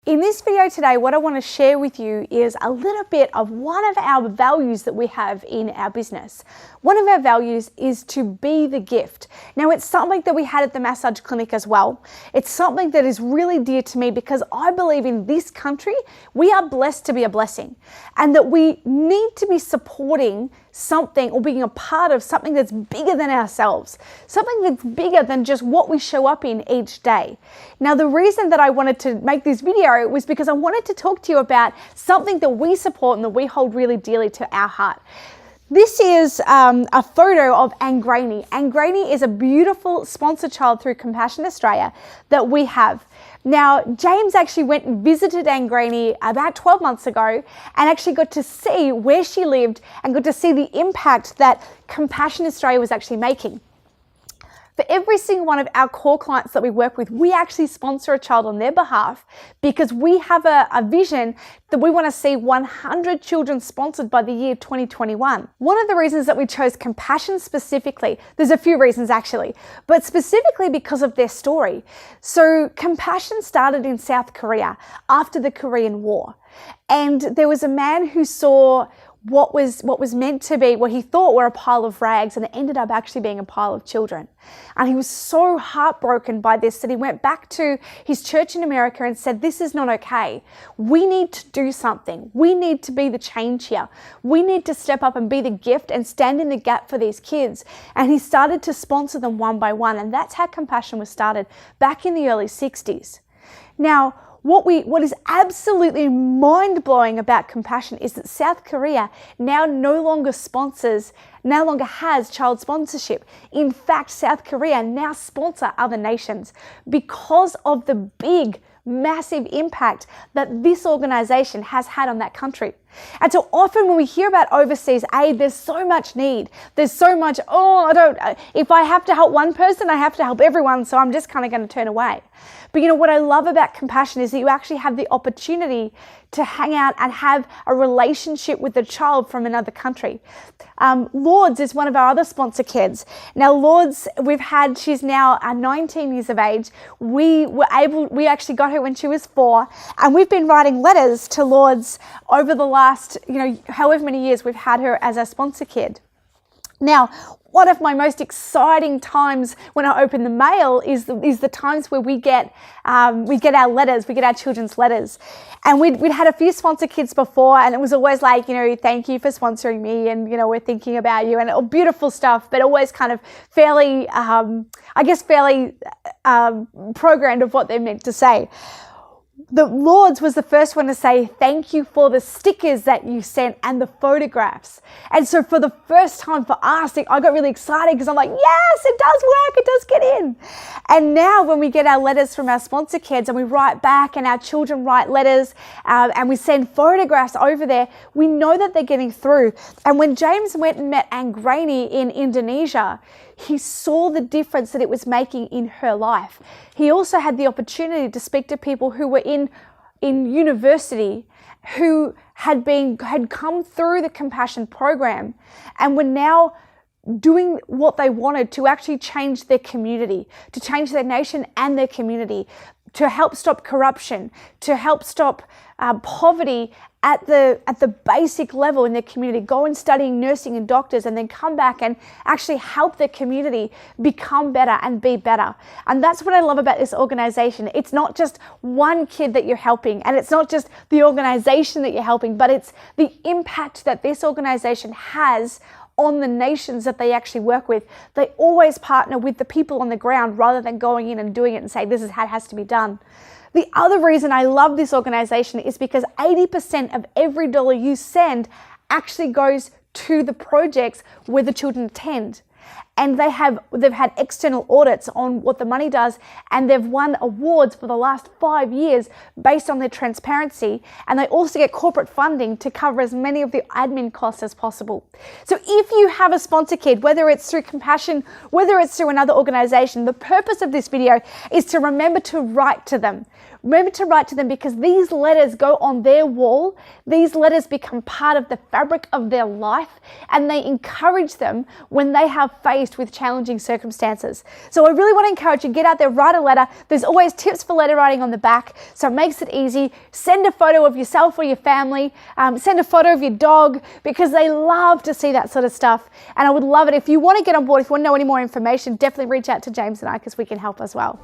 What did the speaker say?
In this video today, what I want to share with you is a little bit of one of our values that we have in our business. One of our values is to be the gift. Now, it's something that we had at the massage clinic as well. It's something that is really dear to me because I believe in this country, we are blessed to be a blessing, and that we need to be supporting something or being a part of something that's bigger than ourselves, something that's bigger than just what we show up in each day. Now, the reason that I wanted to make this video was because I wanted to talk to you about something that we support and that we hold really dearly to our heart. This is a photo of Anne Graney. Anne Graney is a beautiful sponsored child through Compassion Australia that we have. Now, James actually went and visited Anne Graney about 12 months ago and actually got to see where she lived and got to see the impact that Compassion Australia was actually making. For every single one of our core clients that we work with, we actually sponsor a child on their behalf because we have a vision that we want to see 100 children sponsored by the year 2021. One of the reasons that we chose Compassion specifically, there's a few reasons actually, but specifically because of their story. So Compassion started in South Korea after the Korean War. And there was a man who saw what was meant to be what he thought were a pile of rags, and it ended up actually being a pile of children. And he was so heartbroken by this that he went back to his church in America and said, this is not okay. We need to do something. We need to be the change here. We need to step up and be the gift and stand in the gap for these kids. And he started to sponsor them one by one. And that's how Compassion was started back in the early 60s. Now, what is absolutely mind-blowing about Compassion is that South Korea now no longer has child sponsorship. In fact, South Korea now sponsor other nations because of the big, massive impact that this organization has had on that country. And so often when we hear about overseas aid, there's so much need. There's so much, if I have to help one person, I have to help everyone, so I'm just kind of going to turn away. But you know, what I love about Compassion is that you actually have the opportunity to hang out and have a relationship with a child from another country. Lourdes is one of our other sponsor kids. Now, Lourdes, she's now 19 years of age. We actually got her when she was 4, and we've been writing letters to Lourdes over the last, however many years we've had her as a sponsor kid. Now, one of my most exciting times when I open the mail is the times where we get our letters, we get our children's letters. And we'd had a few sponsor kids before, and it was always like, thank you for sponsoring me, and, we're thinking about you, and beautiful stuff, but always kind of fairly programmed of what they're meant to say. The Lourdes was the first one to say, thank you for the stickers that you sent and the photographs. And so for the first time for us, I got really excited because I'm like, yes, it does work. It does get in. And now when we get our letters from our sponsor kids and we write back and our children write letters and we send photographs over there, we know that they're getting through. And when James went and met Anne Graney in Indonesia, he saw the difference that it was making in her life. He also had the opportunity to speak to people who were in university, who had come through the Compassion program and were now doing what they wanted to actually change their community, to change their nation and their community, to help stop corruption, to help stop poverty at the basic level in their community, go and study nursing and doctors, and then come back and actually help their community become better and be better. And that's what I love about this organization. It's not just one kid that you're helping, and it's not just the organization that you're helping, but it's the impact that this organization has on the nations that they actually work with. They always partner with the people on the ground rather than going in and doing it and say, this is how it has to be done. The other reason I love this organization is because 80% of every dollar you send actually goes to the projects where the children attend. And they've had external audits on what the money does, and they've won awards for the last 5 years based on their transparency. And they also get corporate funding to cover as many of the admin costs as possible. So if you have a sponsor kid, whether it's through Compassion, whether it's through another organization, the purpose of this video is to remember to write to them. Remember to write to them because these letters go on their wall. These letters become part of the fabric of their life, and they encourage them when they have faced faced with challenging circumstances. So I really want to encourage you, get out there, write a letter. There's always tips for letter writing on the back, so it makes it easy. Send a photo of yourself or your family. Send a photo of your dog, because they love to see that sort of stuff. And I would love it. If you want to get on board, if you want to know any more information, definitely reach out to James and I, because we can help as well.